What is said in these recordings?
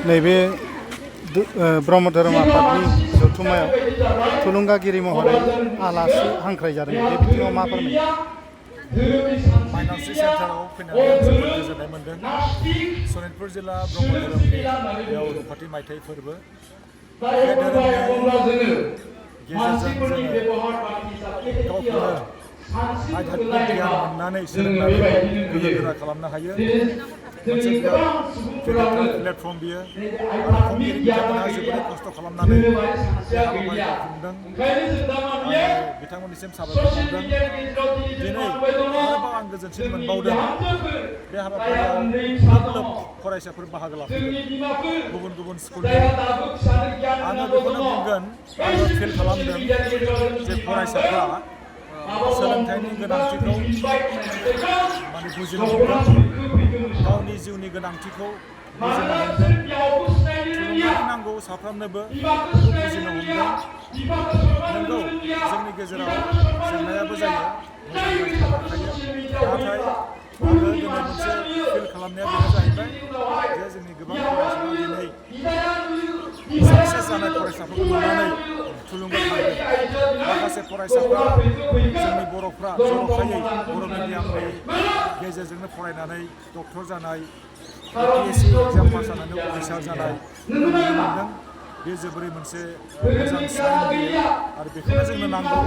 नैबे ब्रह्म धोरोम आफादनि जथुम्मायाव थुलुंगागिरि महरै आलासि हांख्राय जादों। बे बिथिङाव मा फोरमायो? माइन'रिटि सेन्टाराव फैनानै जोबोद गोजोननाय मोन्दों। सनितपुर जिल्ला ब्रह्म धोरोमनि बेयाव रुफाथि मायथाइ फोरबो। बे धोरोमनि गेजेरजों जोङो गावखौनो आध्यात्मिक गियान मोननानै सोलोंनानै गोहो गोरा खालामनो हायो। मोनसे बिराद गेदेरथार प्लेटफर्म बियो आरो खुंगिरि बिथांमोनहा जोबोद खस्थ' खालामनानै बे हाबाफारिखौ खुंदों आरो बिथांमोननिसिम साबायखर बावदों। दिनै आरोबाव आं गोजोनसिन मोनबावदों बे हाबाफारियाव लोब लोब फरायसाफोर बाहागो लाफैदों गुबुन गुबुन स्कुलनि। आङो बेखौनो बुंगोन, आङो फिल खालामदों जे फरायसाफ्रा सोलोंथाइनि गोनांथिखौ माने बुजिनो हमदों, गावनि जिउनि गोनांथिखौ बुजिनो हमदों, थुलुंगानि नांगौ साफ्रोमनोबो बेखौ बुजिनो हमदों। नंगौ, जोंनि गेजेराव जेंनायाबो जायो, मोजां गाज्रि थाखायो, नाथाय आङो दिनै मोनसे फिल खालामनाया बेनो जाहैबाय जे जोंनि गोबां फरायसाफ्रा दिनै साक्सेस जानाय फरायसाफोरखौ नुनानै थुलुंगाखांदों। माखासे फरायसाफ्रा जोंनि बर'फ्रा जर'खायै बर' मिडियामनि गेजेरजोंनो फरायनानै डक्टर जानाय, APSC एग्जाम पास जानानै अफिसार जानाय नुनो मोनदों। बे जोबोरै मोनसे मोजां साइन बियो आरो बेखौनो जोंनो नांगौ।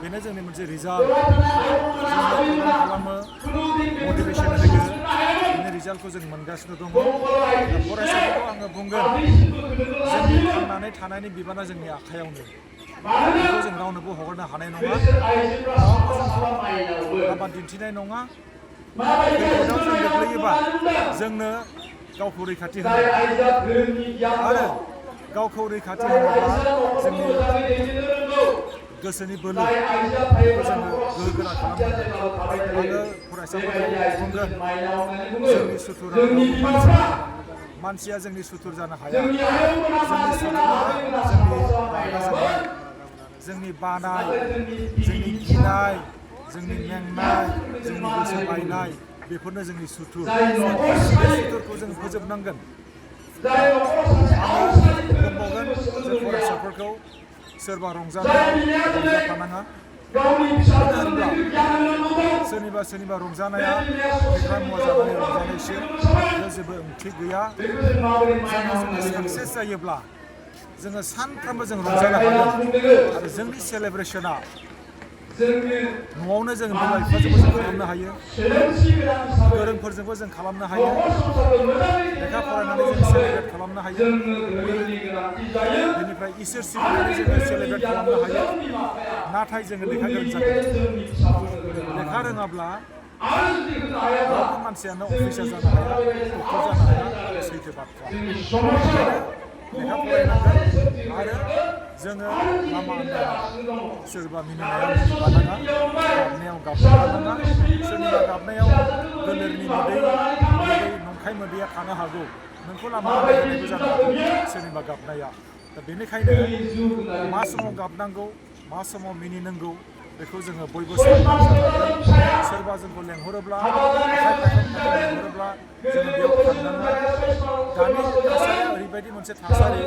बेनो जोंनि मोनसे रिजाल्ट, जोंनो प्रग्राम खालामो, मटिभेसन होयो, बिनि रिजाल्टखौ जों मोनगासिनो दङ। दा फरायसाफोरखौ आङो बुंगोन, जोंनि थांनानै थानायनि बिबाना जोंनि आखायावनो। बेखौ जों रावनोबो हगारनो हानाय नङा, रावबो जोंखौ लामा दिन्थिनाय नङा। खैफोदाव जों गोग्लैयोबा जोंनो गावखौ रैखाथि होनांगौ आरो गावखौ रैखाथि होनोब्ला जोंनि गोसोनि बोलो बेखौ जोङो गोहो गोरा खालामनांगोन। आङो फरायसाफोरखौ बुंगोन, जोंनि सुथुरा मानसिया जोंनि सुथुर जानो हाया। जोंनि सुथुरा जोंनि बानाय, जोंनि गिनाय, जोंनि मेंनाय, जोंनि गोसो बायनाय, बेफोरनो जोंनि सुथुर। बे सुथुरखौ जों फोजोबनांगोन। आङो बुंबावगोन जे फरायसाफोरखौ सोरबा रंजाफानाङा। मानो होनब्ला सोरनिबा रंजानाया फेग्रा मुवा जानानै रंजानायसो, बेयाव जेबो ओंथि गैया। जोङो साक्सेस जायोब्ला जोङो सानफ्रोमबो जों रंजानो हागोन आरो जोंनि सेलेब्रेसना न'आवनो जों बिमा बिफाजोंबो जों खालामनो हायो, गोरोंफोरजोंबो जों खालामनो हायो, लेखा फरायनानै जों सेलेब्रेट खालामनो हायो, बेनिफ्राय इसोर सिबिनानै जोङो सेलेब्रेट खालामनो हायो। नाथाय जोङो लेखा गोरों जागोन। लेखा रोङाब्ला रावबो मानसियानो अफिसार जानो हाया, डक्टर जानो हाया, बे सैथो बाथ्रा। लेखा फरायनांगोन आरो जोङो लामा आन्दायनाङा। सोरबा मिनिनायाव मिनिफानाङा, गाबनायाव गाबफानाङा। सोरनिबा गाबनायाव गोलेरनि मोदै नंखाय मोदैया थानो हागौ, नोंखौ लामा आन्दायहोनायबो जानो हागौ सोरनिबा गाबनाया। दा बेनिखायनो मा समाव गाबनांगौ, मा समाव मिनिनांगौ, बेखौ जोङो बयबो सांग्रां जानांगोन। सोरबा जोंखौ लेंहरोब्ला, आखाइ फायखन लेंहरोब्ला जोङो बेयाव थांनाङा। दानि थासारिया ओरैबायदि मोनसे थासारि,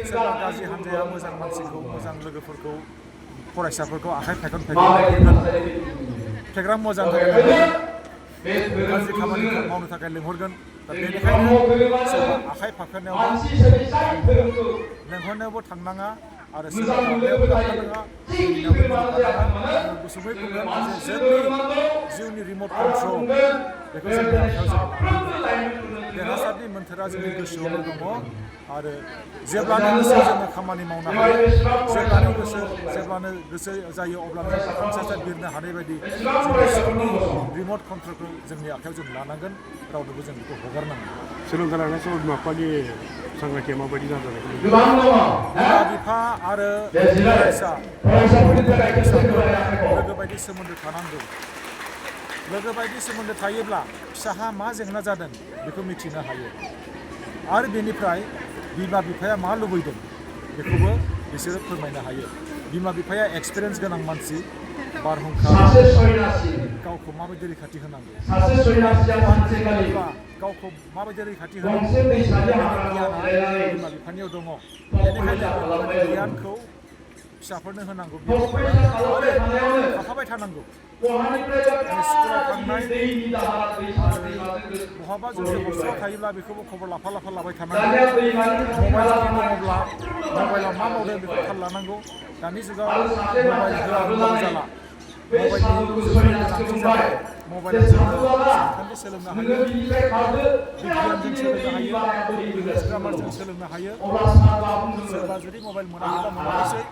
सोरबा गाज्रि हान्जाया मोजां मानसिखौ, मोजां लोगोफोरखौ, फरायसाफोरखौ आखाइ फायखन लेंहरगोन, फेग्रा मुवा जानो थाखाय लेंहरगोन, गाज्रि खामानि मावनो थाखाय लेंहरगोन। दा बेनिखायनो सोरबा आखाइ फायखननायावबो लेंहरनायावबो थांनाङा आरो सोरबा गाबनायावबो गाबफानाङा, मिनिनायावबो मिनिफानाङा। आङो गुसुङै बुंगोन जे जोंनि जिउनि रिमट कन्ट्रल बेखौ जोंनि आखायाव जों लानांगोन। देरहासारनि मोन्थोरा जोंनि गोसोआवनो दङ आरो जेब्लानो गोसो जोङो खामानि मावनो हायो, जेब्लानो गोसो जायो अब्लानो जों अख्रांसा बिरनो हानाय बायदि जोंनि जिउनि रिमट कन्ट्रलखौ जोंनि आखायाव जों लानांगोन, रावनोबो जों बेखौ हगारनांगोन। सोलोंथाइ लानाय समाव बिमा बिफानि सांग्रांथिया माबायदि जानानै बिमा बिफा आरो फरायसा लोगो बायदि सोमोन्दो थानांगौ। लोगो बायदि सोमोन्दो थायोब्ला फिसाहा मा जेंना जादों बेखौ मिथिनो हायो आरो बेनिफ्राय बिमा बिफाया मा लुबैदों बेखौबो बिसोरो फोरमायनो हायो। बिमा बिफाया एक्सपिरियेन्स गोनां मानसि, बारहुंखा गावखौ माबायदि रैखाथि होनांगौ, गावखौ माबायदि रैखाथि होनांगौ, गियाना बिमा बिफानियाव दङ बेनिखायनो गियानखौ फिसाफोरनो होनांगौ आरो थाफाबाय थानांगौ स्कुलाव थांनाय बहाबा जुदि हस्टेलाव थायोब्ला बेखौबो खबर लाफा लाबाय थानांगौ मबाइल जुदि दङब्ला मबाइलाव मा मावदों बेखौ थाल लानांगौ दानि जुगाव मबाइल होआब्लाबो जाला मबाइलनि गोनांथि जाबाय मबाइलाव जोङो सानखान्थि सोलोंनो हायो बिगियानजों सोलोंनो हायो इंलिस ग्रामारजों सोलोंनो हायो सोरबा जुदि मबाइल मोनाखैबा मोनाखैसै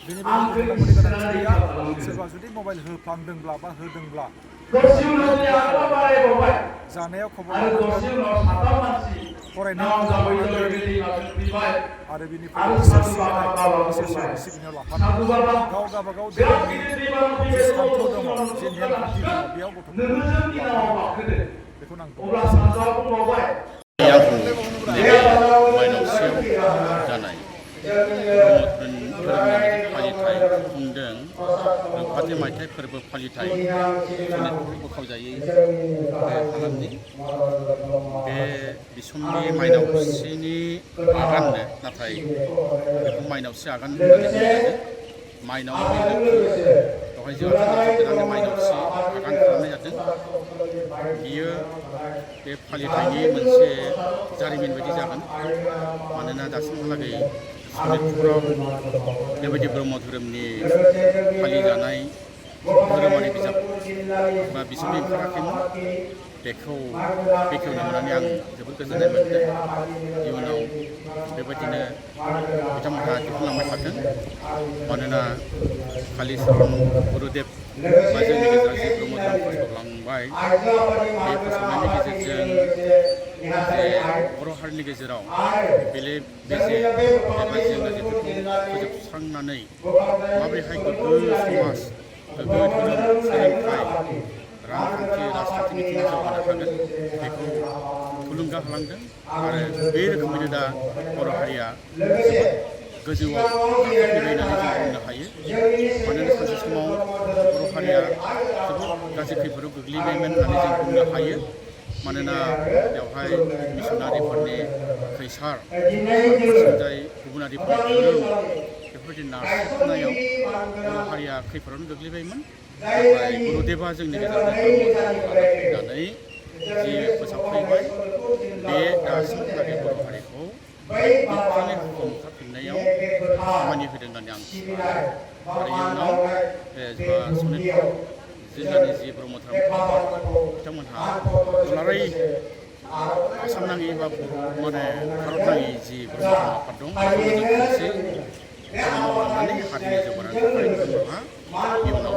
बेनिफ्राय मोननांगौनि गोनांथि गैया सोरबा जुदि मबाइल होफ्लांदोंब्ला बा होदोंब्ला जानायाव खबर लानांगोन फरायनायाव खबर लानांगोन आरो बिनिफ्राय इसोर सिबिनायाव लाफानांगौ गाव गावबागाव धोरोमनि जे सान्थौ दङ जे नेमखान्थि दङ बेयाव गथ'फोरखौ बेखौ नांगौ माइनावसियाव जानाय फालिथाय खुंदों फाथि मायथाइ फोरबो फालिथाय बोखावजायै हालामनि बे बिसम्बि माइनावसिनि आगाननो नाथाय बेखौ माइनावसि आगान होननानै बुंनाय जादों माइनाव बेवहाय जोंहा नाजावदेरनानै माइनावसि आगान खालामनाय जादों बियो बे फालिथायनि मोनसे जारिमिन बायदि जागोन मानोना दासिमहालागै सनितपुराव बेबायदि ब्रह्म धोरोमनि फालिजानाय धोरोमारि बिजाब बा बिसम्बि ओंखाराखैमोन बेखौ बेखेवनो मोननानै आं जोबोद गोजोननाय मोनदों इयुनाव बेबायदिनो बिथांमोनहा दिहुनलांबाय थाथों मानोना कालिचरन गुरुदेब बा जोंनि गेजेराव जि ब्रह्म धोरोम फोसावलांबाय बे फोसावनायनि गेजेरजों जे बर' हारिनि गेजेराव बेले बेजे एबा जेंना जेंसिफोरखौ फोजोबस्रांनानै माबोरैहाय गोग्गो समाज गोग्गो धोरोम सोलोंथाइ रांखान्थि राजखान्थि बिथिङाव जौगानो हागोन बेखौ थुलुंगा होलांदों आरो बे रोखोमैनो दा बर' हारिया जोबोद गोजौआव गाखोफैबाय होननानै जों बुंनो हायो मानोना सानसे समाव बर' हारिया जोबोद गाज्रि खैफोदाव गोग्लैबायमोन होननानै जों बुंनो हायो मानोना बेवहाय मिसनारिफोरनि खैसार फारसेथिंजाय गुबुनारिफोरनि धोरोम बेफोरबायदि नारसिननायाव बर' हारिया खैफोदावनो गोग्लैबायमोन नाथाय गुरुदेबा जोंनि गेजेराव फैनानै जि फोसाबफैबाय बे दासिमहालागै बर' हारिखौ गोख्रोङै हमथाफिननायाव खामानि होदों होननानै आं सानो आरो इयुनाव जोंहा सनितपुर जिल्लानि जि ब्रह्म धोरोम बिथांमोनहा दुलाराय आसाम नाङै बा माने भारत नाङै जि ब्रह्म धोरोम आफाद दं बेखौ मोजां मोनसे खामानि मावलांनानै हारिनि जौगानायनि थाखाय बिथांमोनहा इयुनाव